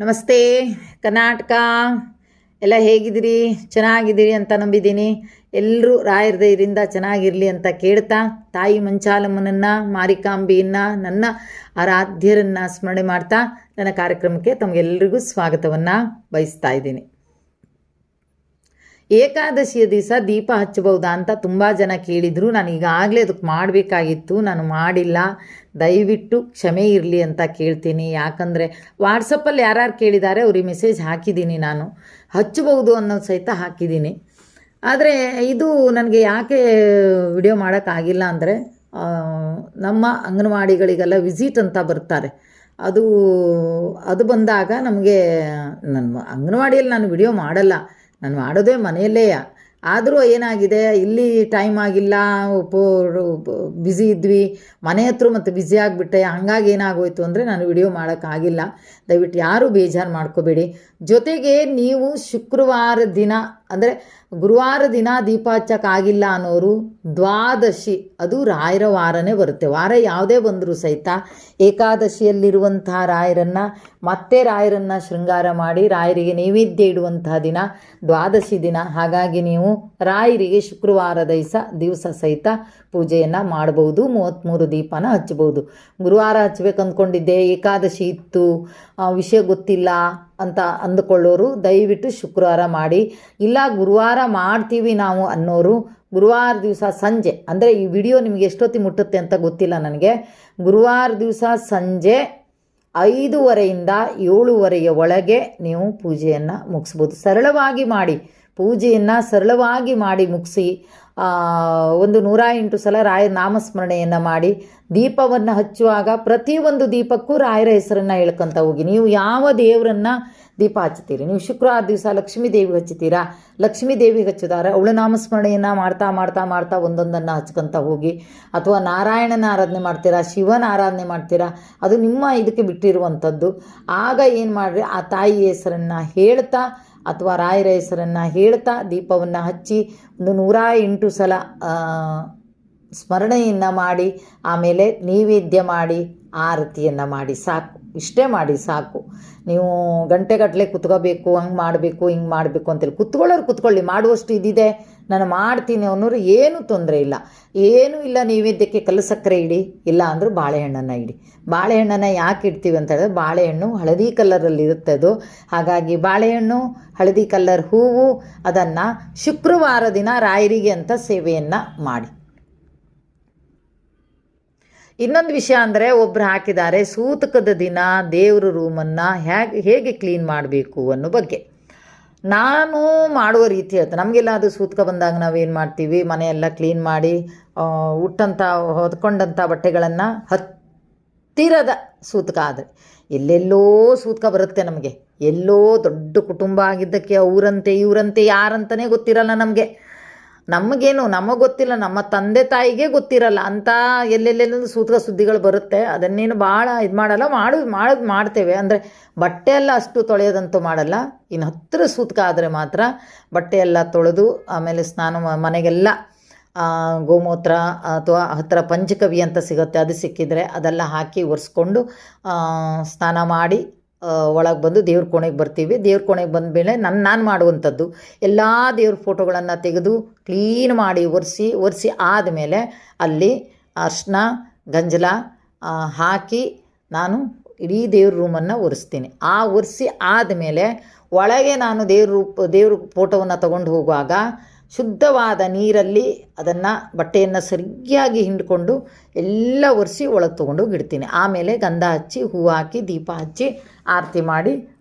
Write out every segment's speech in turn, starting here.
ನಮಸ್ತೆ ಕರ್ನಾಟಕ. ಎಲ್ಲ ಹೇಗಿದ್ದೀರಿ? ಚೆನ್ನಾಗಿದ್ದೀರಿ ಅಂತ ನಂಬಿದ್ದೀನಿ. ಎಲ್ಲರೂ ರಾಯರ ದಯದಿಂದ ಚೆನ್ನಾಗಿರಲಿ ಅಂತ ಕೇಳ್ತಾ, ತಾಯಿ ಮಂಚಾಲಮ್ಮನನ್ನು, ಮಾರಿಕಾಂಬೆಯನ್ನು, ನನ್ನ ಆರಾಧ್ಯರನ್ನು ಸ್ಮರಣೆ ಮಾಡ್ತಾ ನನ್ನ ಕಾರ್ಯಕ್ರಮಕ್ಕೆ ತಮಗೆಲ್ಲರಿಗೂ ಸ್ವಾಗತವನ್ನು ಬಯಸ್ತಾ ಇದ್ದೀನಿ. ಏಕಾದಶಿಯ ದಿವಸ ದೀಪ ಹಚ್ಚಬಹುದಾ ಅಂತ ತುಂಬ ಜನ ಕೇಳಿದರು. ನಾನು ಈಗಾಗಲೇ ಅದಕ್ಕೆ ಮಾಡಬೇಕಾಗಿತ್ತು, ನಾನು ಮಾಡಿಲ್ಲ. ದಯವಿಟ್ಟು ಕ್ಷಮೆ ಇರಲಿ ಅಂತ ಕೇಳ್ತೀನಿ. ಯಾಕಂದರೆ ವಾಟ್ಸಪ್ಪಲ್ಲಿ ಯಾರ್ಯಾರು ಕೇಳಿದ್ದಾರೆ ಅವ್ರಿಗೆ ಮೆಸೇಜ್ ಹಾಕಿದ್ದೀನಿ, ನಾನು ಹಚ್ಚಬಹುದು ಅನ್ನೋದು ಸಹಿತ ಹಾಕಿದ್ದೀನಿ. ಆದರೆ ಇದು ನನಗೆ ಯಾಕೆ ವಿಡಿಯೋ ಮಾಡೋಕ್ಕಾಗಿಲ್ಲ ಅಂದರೆ, ನಮ್ಮ ಅಂಗನವಾಡಿಗಳಿಗೆಲ್ಲ ವಿಸಿಟ್ ಅಂತ ಬರ್ತಾರೆ. ಅದು ಬಂದಾಗ ನಮಗೆ, ನನ್ನ ಅಂಗನವಾಡಿಯಲ್ಲಿ ನಾನು ವಿಡಿಯೋ ಮಾಡಲ್ಲ, ನಾನು ಮಾಡೋದೇ ಮನೆಯಲ್ಲೇ. ಆದರೂ ಏನಾಗಿದೆ, ಇಲ್ಲಿ ಟೈಮ್ ಆಗಿಲ್ಲ, ಬ್ಯುಸಿ ಇದ್ವಿ, ಮನೆ ಹತ್ರ ಮತ್ತು ಬ್ಯುಸಿ ಆಗಿಬಿಟ್ಟೆ. ಹಾಗಾಗಿ ಏನಾಗೋಯ್ತು ಅಂದರೆ ನಾನು ವಿಡಿಯೋ ಮಾಡೋಕ್ಕಾಗಿಲ್ಲ. ದಯವಿಟ್ಟು ಯಾರೂ ಬೇಜಾರು ಮಾಡ್ಕೋಬೇಡಿ. ಜೊತೆಗೆ ನೀವು ಶುಕ್ರವಾರ ದಿನ ಅಂದರೆ ಗುರುವಾರ ದಿನ ದೀಪ ಹಚ್ಚಕ್ಕಾಗಿಲ್ಲ ಅನ್ನೋರು, ದ್ವಾದಶಿ ಅದು ರಾಯರ ವಾರನೇ ಬರುತ್ತೆ. ವಾರ ಯಾವುದೇ ಬಂದರೂ ಸಹಿತ ಏಕಾದಶಿಯಲ್ಲಿರುವಂತಹ ರಾಯರನ್ನು ಮತ್ತೆ ರಾಯರನ್ನು ಶೃಂಗಾರ ಮಾಡಿ ರಾಯರಿಗೆ ನೈವೇದ್ಯ ಇಡುವಂತಹ ದಿನ ದ್ವಾದಶಿ ದಿನ. ಹಾಗಾಗಿ ನೀವು ರಾಯರಿಗೆ ಶುಕ್ರವಾರದ ದಿವಸ ಸಹಿತ ಪೂಜೆಯನ್ನು ಮಾಡ್ಬೋದು. 33 ದೀಪನ ಹಚ್ಚಬಹುದು. ಗುರುವಾರ ಹಚ್ಬೇಕು ಅಂದ್ಕೊಂಡಿದ್ದೆ, ಏಕಾದಶಿ ಇತ್ತು, ವಿಷಯ ಗೊತ್ತಿಲ್ಲ ಅಂತ ಅಂದುಕೊಳ್ಳೋರು ದಯವಿಟ್ಟು ಶುಕ್ರವಾರ ಮಾಡಿ. ಇಲ್ಲ ಗುರುವಾರ ಮಾಡ್ತೀವಿ ನಾವು ಅನ್ನೋರು ಗುರುವಾರ ದಿವಸ ಸಂಜೆ, ಅಂದರೆ ಈ ವಿಡಿಯೋ ನಿಮಗೆ ಎಷ್ಟೊತ್ತಿಗೆ ಮುಟ್ಟುತ್ತೆ ಅಂತ ಗೊತ್ತಿಲ್ಲ ನನಗೆ, ಗುರುವಾರ ದಿವಸ ಸಂಜೆ 5:30ಯಿಂದ 7:30ಯ ಒಳಗೆ ನೀವು ಪೂಜೆಯನ್ನು ಮುಗಿಸ್ಬೋದು. ಸರಳವಾಗಿ ಮಾಡಿ, ಪೂಜೆಯನ್ನು ಸರಳವಾಗಿ ಮಾಡಿ ಮುಗಿಸಿ, ಒಂದು 108 ಸಲ ರಾಯರ ನಾಮಸ್ಮರಣೆಯನ್ನು ಮಾಡಿ ದೀಪವನ್ನು ಹಚ್ಚುವಾಗ ಪ್ರತಿಯೊಂದು ದೀಪಕ್ಕೂ ರಾಯರ ಹೆಸರನ್ನು ಹೇಳ್ಕೊತ ಹೋಗಿ. ನೀವು ಯಾವ ದೇವರನ್ನು ದೀಪ ಹಚ್ತೀರಿ, ನೀವು ಶುಕ್ರವಾರ ದಿವಸ ಲಕ್ಷ್ಮೀ ದೇವಿಗೆ ಹಚ್ಚಿತೀರಾ, ಲಕ್ಷ್ಮೀ ದೇವಿಗೆ ಹಚ್ಚಿದ್ದಾರೆ ಅವಳ ನಾಮಸ್ಮರಣೆಯನ್ನು ಮಾಡ್ತಾ ಮಾಡ್ತಾ ಮಾಡ್ತಾ ಒಂದೊಂದನ್ನು ಹಚ್ಕೊತ ಹೋಗಿ. ಅಥವಾ ನಾರಾಯಣನ ಆರಾಧನೆ ಮಾಡ್ತೀರಾ, ಶಿವನ ಆರಾಧನೆ ಮಾಡ್ತೀರಾ, ಅದು ನಿಮ್ಮ ಇದಕ್ಕೆ ಬಿಟ್ಟಿರುವಂಥದ್ದು. ಆಗ ಏನು ಮಾಡಿರಿ, ಆ ತಾಯಿ ಹೆಸರನ್ನು ಹೇಳ್ತಾ ಅಥವಾ ರಾಯರ ಹೆಸರನ್ನು ಹೇಳ್ತಾ ದೀಪವನ್ನು ಹಚ್ಚಿ ಒಂದು 108 ಸಲ ಸ್ಮರಣೆಯನ್ನು ಮಾಡಿ, ಆಮೇಲೆ ನೈವೇದ್ಯ ಮಾಡಿ ಆರತಿಯನ್ನು ಮಾಡಿ, ಸಾಕು. ಇಷ್ಟೇ ಮಾಡಿ ಸಾಕು. ನೀವು ಗಂಟೆಗಟ್ಟಲೆ ಕುತ್ಕೋಬೇಕು, ಹಂಗೆ ಮಾಡಬೇಕು ಹಿಂಗೆ ಮಾಡಬೇಕು ಅಂತೇಳಿ ಕುತ್ಕೊಳ್ಳೋರು ಕುತ್ಕೊಳ್ಳಿ, ಮಾಡುವಷ್ಟು ಇದಿದೆ ನಾನು ಮಾಡ್ತೀನಿ ಅನ್ನೋರು ಏನೂ ತೊಂದರೆ ಇಲ್ಲ, ಏನೂ ಇಲ್ಲ. ನೈವೇದ್ಯಕ್ಕೆ ಕಲ್ಲಸಕ್ಕರೆ ಇಡಿ, ಇಲ್ಲ ಅಂದರೂ ಬಾಳೆಹಣ್ಣನ್ನು ಇಡಿ. ಬಾಳೆಹಣ್ಣನ್ನು ಯಾಕೆ ಇಡ್ತೀವಿ ಅಂತ ಹೇಳಿದ್ರೆ, ಬಾಳೆಹಣ್ಣು ಹಳದಿ ಕಲರಲ್ಲಿ ಇರುತ್ತೆ ಅದು. ಹಾಗಾಗಿ ಬಾಳೆಹಣ್ಣು, ಹಳದಿ ಕಲರ್ ಹೂವು, ಅದನ್ನು ಶುಕ್ರವಾರ ದಿನ ರಾಯರಿಗೆ ಅಂತ ಸೇವೆಯನ್ನು ಮಾಡಿ. ಇನ್ನೊಂದು ವಿಷಯ ಅಂದರೆ, ಒಬ್ಬರು ಹಾಕಿದ್ದಾರೆ ಸೂತಕದ ದಿನ ದೇವ್ರ ರೂಮನ್ನು ಹೇಗೆ ಕ್ಲೀನ್ ಮಾಡಬೇಕು ಅನ್ನೋ ಬಗ್ಗೆ. ನಾನು ಮಾಡುವ ರೀತಿ ಹೇಳ್ತೆ. ನಮಗೆಲ್ಲ ಅದು ಸೂತಕ ಬಂದಾಗ ನಾವೇನು ಮಾಡ್ತೀವಿ, ಮನೆಯೆಲ್ಲ ಕ್ಲೀನ್ ಮಾಡಿ ಉಟ್ಟಂಥ ಹೊದ್ಕೊಂಡಂಥ ಬಟ್ಟೆಗಳನ್ನು ಹತ್ತಿರದ ಸೂತಕ ಆದರೆ, ಎಲ್ಲೆಲ್ಲೋ ಸೂತಕ ಬರುತ್ತೆ ನಮಗೆ. ಎಲ್ಲೋ ದೊಡ್ಡ ಕುಟುಂಬ ಆಗಿದ್ದಕ್ಕೆ ಅವರಂತೆ ಇವರಂತೆ ಯಾರಂತಲೇ ಗೊತ್ತಿರಲ್ಲ ನಮಗೇನು ನಮಗೆ ಗೊತ್ತಿಲ್ಲ, ನಮ್ಮ ತಂದೆ ತಾಯಿಗೆ ಗೊತ್ತಿರಲ್ಲ ಅಂತ ಎಲ್ಲೆಲ್ಲೆಲ್ಲ ಸೂತಕ ಸುದ್ದಿಗಳು ಬರುತ್ತೆ. ಅದನ್ನೇನು ಭಾಳ ಇದು ಮಾಡಲ್ಲ, ಮಾಡ್ತೇವೆ. ಅಂದರೆ ಬಟ್ಟೆ ಎಲ್ಲ ಅಷ್ಟು ತೊಳೆಯೋದಂತೂ ಮಾಡಲ್ಲ. ಇನ್ನು ಹತ್ತಿರ ಸೂತಕ ಆದರೆ ಮಾತ್ರ ಬಟ್ಟೆ ಎಲ್ಲ ತೊಳೆದು, ಆಮೇಲೆ ಸ್ನಾನ, ಮನೆಗೆಲ್ಲ ಗೋಮೂತ್ರ ಅಥವಾ ಹತ್ತಿರ ಪಂಚಕವಿ ಅಂತ ಸಿಗುತ್ತೆ, ಅದು ಸಿಕ್ಕಿದರೆ ಅದೆಲ್ಲ ಹಾಕಿ ಒರೆಸ್ಕೊಂಡು ಸ್ನಾನ ಮಾಡಿ ಒಳಗೆ ಬಂದು ದೇವ್ರ ಕೋಣೆಗೆ ಬರ್ತೀವಿ. ದೇವ್ರ ಕೋಣೆಗೆ ಬಂದ ಮೇಲೆ ನಾನು ಮಾಡುವಂಥದ್ದು, ಎಲ್ಲ ದೇವ್ರ ಫೋಟೋಗಳನ್ನು ತೆಗೆದು ಕ್ಲೀನ್ ಮಾಡಿ ಒರೆಸಿ ಆದಮೇಲೆ ಅಲ್ಲಿ ಅರ್ಶಿನ ಗಂಜಲ ಹಾಕಿ ನಾನು ಇಡೀ ದೇವ್ರ ರೂಮನ್ನು ಒರೆಸ್ತೀನಿ. ಒರೆಸಿ ಆದಮೇಲೆ ಒಳಗೆ ನಾನು ದೇವ್ರ ಫೋಟೋವನ್ನು ತಗೊಂಡು ಹೋಗುವಾಗ ಶುದ್ಧವಾದ ನೀರಲ್ಲಿ ಅದನ್ನು ಬಟ್ಟೆಯನ್ನು ಸರಿಯಾಗಿ ಹಿಂಡ್ಕೊಂಡು ಎಲ್ಲ ಒರೆಸಿ ಒಳಗೆ ತೊಗೊಂಡೋಗಿ ಇಡ್ತೀನಿ. ಆಮೇಲೆ ಗಂಧ ಹಚ್ಚಿ, ಹೂವು ಹಾಕಿ, ದೀಪ ಹಚ್ಚಿ ಆರತಿ ಮಾಡಿ,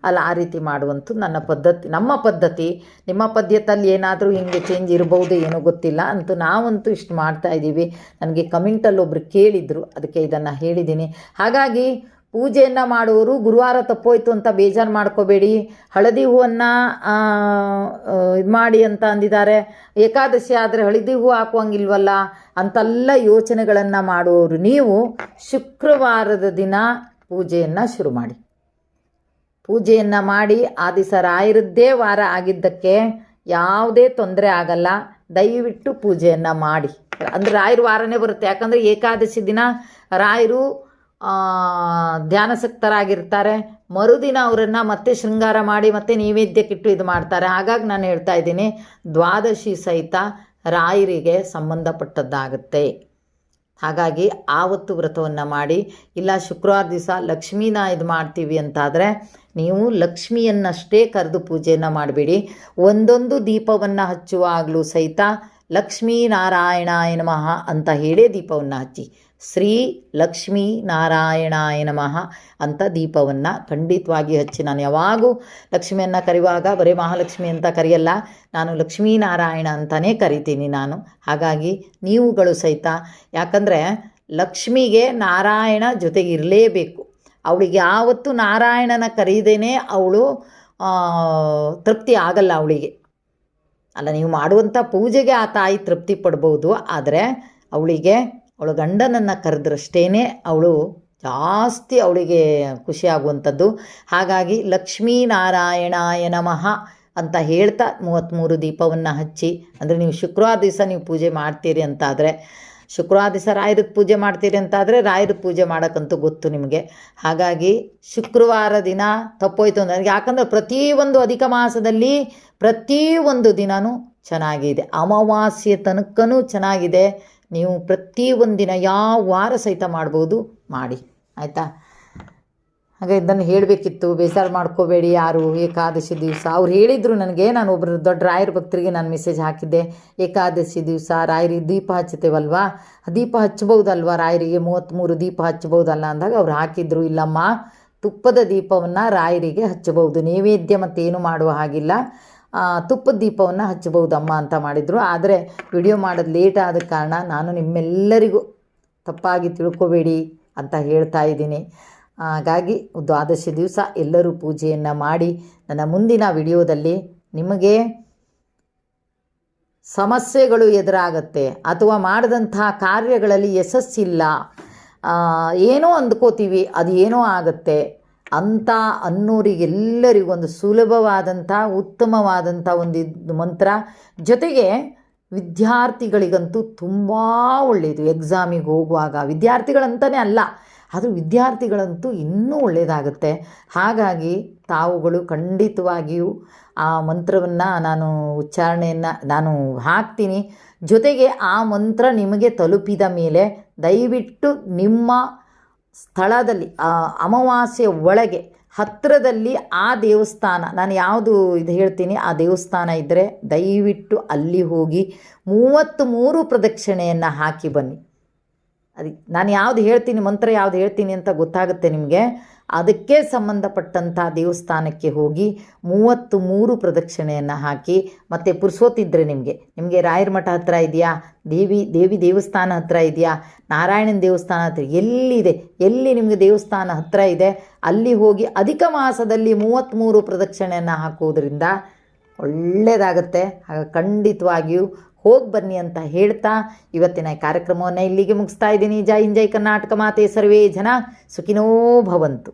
ಆ ರೀತಿ ಮಾಡುವಂಥದ್ದು ನನ್ನ ಪದ್ಧತಿ, ನಮ್ಮ ಪದ್ಧತಿ. ನಿಮ್ಮ ಪದ್ಧತಿಯಲ್ಲಿ ಏನಾದರೂ ಹಿಂಗೆ ಚೇಂಜ್ ಇರ್ಬೋದು, ಏನೋ ಗೊತ್ತಿಲ್ಲ. ಅಂತೂ ನಾವಂತೂ ಇಷ್ಟು ಮಾಡ್ತಾಯಿದ್ದೀವಿ. ನನಗೆ ಕಮೆಂಟಲ್ಲಿ ಒಬ್ಬರು ಕೇಳಿದರು, ಅದಕ್ಕೆ ಇದನ್ನು ಹೇಳಿದ್ದೀನಿ. ಹಾಗಾಗಿ ಪೂಜೆಯನ್ನು ಮಾಡುವವರು ಗುರುವಾರ ತಪ್ಪೋಯ್ತು ಅಂತ ಬೇಜಾರು ಮಾಡ್ಕೋಬೇಡಿ. ಹಳದಿ ಹೂವನ್ನು ಇದು ಮಾಡಿ ಅಂತ ಅಂದಿದ್ದಾರೆ, ಏಕಾದಶಿ ಆದರೆ ಹಳದಿ ಹೂವು ಹಾಕುವಂಗಿಲ್ವಲ್ಲ ಅಂತೆಲ್ಲ ಯೋಚನೆಗಳನ್ನು ಮಾಡುವವರು ನೀವು ಶುಕ್ರವಾರದ ದಿನ ಪೂಜೆಯನ್ನು ಶುರು ಮಾಡಿ. ಪೂಜೆಯನ್ನು ಮಾಡಿ ಆ ದಿವಸ ರಾಯರದ್ದೇ ವಾರ ಆಗಿದ್ದಕ್ಕೆ ಯಾವುದೇ ತೊಂದರೆ ಆಗಲ್ಲ. ದಯವಿಟ್ಟು ಪೂಜೆಯನ್ನು ಮಾಡಿ. ಅಂದರೆ ರಾಯರ ವಾರನೇ ಬರುತ್ತೆ. ಯಾಕಂದರೆ ಏಕಾದಶಿ ದಿನ ರಾಯರು ಧ್ಯಾನಾಸಕ್ತರಾಗಿರ್ತಾರೆ. ಮರುದಿನ ಅವರನ್ನು ಮತ್ತೆ ಶೃಂಗಾರ ಮಾಡಿ ಮತ್ತೆ ನೈವೇದ್ಯಕ್ಕಿಟ್ಟು ಇದು ಮಾಡ್ತಾರೆ. ಹಾಗಾಗಿ ನಾನು ಹೇಳ್ತಾ ಇದ್ದೀನಿ, ದ್ವಾದಶಿ ಸಹಿತ ರಾಯರಿಗೆ ಸಂಬಂಧಪಟ್ಟದ್ದಾಗುತ್ತೆ. ಹಾಗಾಗಿ ಆವತ್ತು ವ್ರತವನ್ನು ಮಾಡಿ. ಇಲ್ಲ ಶುಕ್ರವಾರ ದಿವಸ ಲಕ್ಷ್ಮೀನ ಇದು ಮಾಡ್ತೀವಿ ಅಂತಾದರೆ ನೀವು ಲಕ್ಷ್ಮಿಯನ್ನಷ್ಟೇ ಕರೆದು ಪೂಜೆಯನ್ನು ಮಾಡಬೇಡಿ. ಒಂದೊಂದು ದೀಪವನ್ನು ಹಚ್ಚುವಾಗಲೂ ಸಹಿತ ಲಕ್ಷ್ಮೀ ನಾರಾಯಣಾಯ ನಮಃ ಅಂತ ಹೇಳೇ ದೀಪವನ್ನು ಹಚ್ಚಿ. ಶ್ರೀ ಲಕ್ಷ್ಮೀ ನಾರಾಯಣಾಯ ನಮಃ ಅಂತ ದೀಪವನ್ನು ಖಂಡಿತವಾಗಿ ಹಚ್ಚಿ. ನಾನು ಯಾವಾಗೂ ಲಕ್ಷ್ಮಿಯನ್ನು ಕರೆಯುವಾಗ ಬರೀ ಮಹಾಲಕ್ಷ್ಮಿ ಅಂತ ಕರೆಯಲ್ಲ, ನಾನು ಲಕ್ಷ್ಮೀನಾರಾಯಣ ಅಂತಲೇ ಕರಿತೀನಿ ನಾನು. ಹಾಗಾಗಿ ನೀವುಗಳು ಸಹಿತ, ಯಾಕಂದರೆ ಲಕ್ಷ್ಮಿಗೆ ನಾರಾಯಣ ಜೊತೆಗೆ ಇರಲೇಬೇಕು. ಅವಳಿಗೆ ಯಾವತ್ತೂ ನಾರಾಯಣನ ಕರೀದೇನೆ ಅವಳು ತೃಪ್ತಿ ಆಗಲ್ಲ ಅವಳಿಗೆ. ಅಲ್ಲ, ನೀವು ಮಾಡುವಂಥ ಪೂಜೆಗೆ ಆ ತಾಯಿ ತೃಪ್ತಿ ಪಡ್ಬೋದು, ಆದರೆ ಅವಳಿಗೆ ಅವಳ ಗಂಡನನ್ನು ಕರೆದ್ರಷ್ಟೇ ಅವಳು ಜಾಸ್ತಿ ಅವಳಿಗೆ ಖುಷಿಯಾಗುವಂಥದ್ದು. ಹಾಗಾಗಿ ಲಕ್ಷ್ಮೀನಾರಾಯಣಾಯ ನಮಃ ಅಂತ ಹೇಳ್ತಾ 33 ದೀಪವನ್ನು ಹಚ್ಚಿ. ಅಂದರೆ ನೀವು ಶುಕ್ರವಾರ ದಿವಸ ನೀವು ಪೂಜೆ ಮಾಡ್ತೀರಿ ಅಂತಾದರೆ, ಶುಕ್ರವಾರ ದಿವಸ ರಾಯರದ ಪೂಜೆ ಮಾಡ್ತೀರಿ ಅಂತಾದರೆ ರಾಯರ ಪೂಜೆ ಮಾಡೋಕ್ಕಂತೂ ಗೊತ್ತು ನಿಮಗೆ. ಹಾಗಾಗಿ ಶುಕ್ರವಾರ ದಿನ ತಪ್ಪೋಯ್ತು ನನಗೆ, ಯಾಕಂದರೆ ಪ್ರತಿಯೊಂದು ಅಧಿಕ ಮಾಸದಲ್ಲಿ ಪ್ರತಿಯೊಂದು ದಿನವೂ ಚೆನ್ನಾಗಿದೆ, ಅಮಾವಾಸ್ಯೆ ತನಕನೂ ಚೆನ್ನಾಗಿದೆ. ನೀವು ಪ್ರತಿಯೊಂದು ದಿನ ಯಾವ ವಾರ ಸಹಿತ ಮಾಡ್ಬೋದು, ಮಾಡಿ ಆಯಿತಾ. ಹಾಗೆ ಇದನ್ನು ಹೇಳಬೇಕಿತ್ತು, ಬೇಸರ ಮಾಡ್ಕೋಬೇಡಿ ಯಾರು. ಏಕಾದಶಿ ದಿವಸ ಅವ್ರು ಹೇಳಿದರು ನನಗೆ, ನಾನು ಒಬ್ಬರು ದೊಡ್ಡ ರಾಯರ ಭಕ್ತರಿಗೆ ನಾನು ಮೆಸೇಜ್ ಹಾಕಿದ್ದೆ. ಏಕಾದಶಿ ದಿವಸ ರಾಯರಿಗೆ ದೀಪ ಹಚ್ಚುತ್ತೇವಲ್ವಾ, ದೀಪ ಹಚ್ಬೋದಲ್ವ ರಾಯರಿಗೆ, 33 ದೀಪ ಹಚ್ಬೋದಲ್ಲ ಅಂದಾಗ ಅವ್ರು ಹಾಕಿದ್ರು, ಇಲ್ಲಮ್ಮ ತುಪ್ಪದ ದೀಪವನ್ನು ರಾಯರಿಗೆ ಹಚ್ಚಬಹುದು, ನೈವೇದ್ಯ ಮತ್ತೇನು ಮಾಡುವ ಹಾಗಿಲ್ಲ, ತುಪ್ಪದ ದೀಪವನ್ನು ಹಚ್ಚಬಹುದಮ್ಮ ಅಂತ ಮಾಡಿದರು. ಆದರೆ ವಿಡಿಯೋ ಮಾಡೋದು ಲೇಟ್ ಆದ ಕಾರಣ ನಾನು ನಿಮ್ಮೆಲ್ಲರಿಗೂ ತಪ್ಪಾಗಿ ತಿಳ್ಕೊಬೇಡಿ ಅಂತ ಹೇಳ್ತಾ ಇದ್ದೀನಿ. ಹಾಗಾಗಿ ದ್ವಾದಶಿ ದಿವಸ ಎಲ್ಲರೂ ಪೂಜೆಯನ್ನು ಮಾಡಿ. ನನ್ನ ಮುಂದಿನ ವಿಡಿಯೋದಲ್ಲಿ ನಿಮಗೆ ಸಮಸ್ಯೆಗಳು ಎದುರಾಗತ್ತೆ ಅಥವಾ ಮಾಡಿದಂತಹ ಕಾರ್ಯಗಳಲ್ಲಿ ಯಶಸ್ಸಿಲ್ಲ, ಏನೋ ಅಂದ್ಕೋತೀವಿ ಅದು ಏನೋ ಆಗುತ್ತೆ ಅಂತ ಅನ್ನೋರಿಗೆಲ್ಲರಿಗೊಂದು ಸುಲಭವಾದಂಥ ಉತ್ತಮವಾದಂಥ ಒಂದು ಮಂತ್ರ. ಜೊತೆಗೆ ವಿದ್ಯಾರ್ಥಿಗಳಿಗಂತೂ ತುಂಬ ಒಳ್ಳೆಯದು. ಎಕ್ಸಾಮಿಗೆ ಹೋಗುವಾಗ ವಿದ್ಯಾರ್ಥಿಗಳಂತಲೇ ಅಲ್ಲ, ಅದು ವಿದ್ಯಾರ್ಥಿಗಳಂತೂ ಇನ್ನೂ ಒಳ್ಳೆಯದಾಗುತ್ತೆ. ಹಾಗಾಗಿ ತಾವುಗಳು ಖಂಡಿತವಾಗಿಯೂ ಆ ಮಂತ್ರವನ್ನು ನಾನು ಉಚ್ಚಾರಣೆಯನ್ನು ನಾನು ಹಾಕ್ತೀನಿ. ಜೊತೆಗೆ ಆ ಮಂತ್ರ ನಿಮಗೆ ತಲುಪಿದ ಮೇಲೆ ದಯವಿಟ್ಟು ನಿಮ್ಮ ಸ್ಥಳದಲ್ಲಿ ಅಮಾವಾಸ್ಯೆ ಒಳಗೆ ಹತ್ತಿರದಲ್ಲಿ ಆ ದೇವಸ್ಥಾನ, ನಾನು ಯಾವುದು ಇದು ಹೇಳ್ತೀನಿ ಆ ದೇವಸ್ಥಾನ ಇದ್ದರೆ ದಯವಿಟ್ಟು ಅಲ್ಲಿ ಹೋಗಿ 33 ಪ್ರದಕ್ಷಿಣೆಯನ್ನು ಹಾಕಿ ಬನ್ನಿ. ಅದಕ್ಕೆ ನಾನು ಯಾವುದು ಹೇಳ್ತೀನಿ, ಮಂತ್ರ ಯಾವುದು ಹೇಳ್ತೀನಿ ಅಂತ ಗೊತ್ತಾಗುತ್ತೆ ನಿಮಗೆ. ಅದಕ್ಕೆ ಸಂಬಂಧಪಟ್ಟಂಥ ದೇವಸ್ಥಾನಕ್ಕೆ ಹೋಗಿ 33 ಪ್ರದಕ್ಷಿಣೆಯನ್ನು ಹಾಕಿ. ಮತ್ತು ಪುರುಸೋತಿದ್ರೆ ನಿಮಗೆ ರಾಯರ ಮಠ ಹತ್ತಿರ ಇದೆಯಾ, ದೇವಿ ದೇವಸ್ಥಾನ ಹತ್ತಿರ ಇದೆಯಾ, ನಾರಾಯಣನ ದೇವಸ್ಥಾನ ಹತ್ತಿರ ಎಲ್ಲಿದೆ, ಎಲ್ಲಿ ನಿಮಗೆ ದೇವಸ್ಥಾನ ಹತ್ತಿರ ಇದೆ ಅಲ್ಲಿ ಹೋಗಿ ಅಧಿಕ ಮಾಸದಲ್ಲಿ 33 ಪ್ರದಕ್ಷಿಣೆಯನ್ನು ಹಾಕುವುದರಿಂದ ಒಳ್ಳೆಯದಾಗತ್ತೆ. ಹಾಗೆ ಖಂಡಿತವಾಗಿಯೂ ಹೋಗಿ ಬನ್ನಿ ಅಂತ ಹೇಳ್ತಾ ಇವತ್ತಿನ ಕಾರ್ಯಕ್ರಮವನ್ನು ಇಲ್ಲಿಗೆ ಮುಗಿಸ್ತಾ ಇದ್ದೀನಿ. ಜೈ ಹಿಂದ್, ಜೈ ಕರ್ನಾಟಕ ಮಾತೆ, ಸರ್ವೇ ಜನ ಸುಖಿನೋ ಭವಂತು.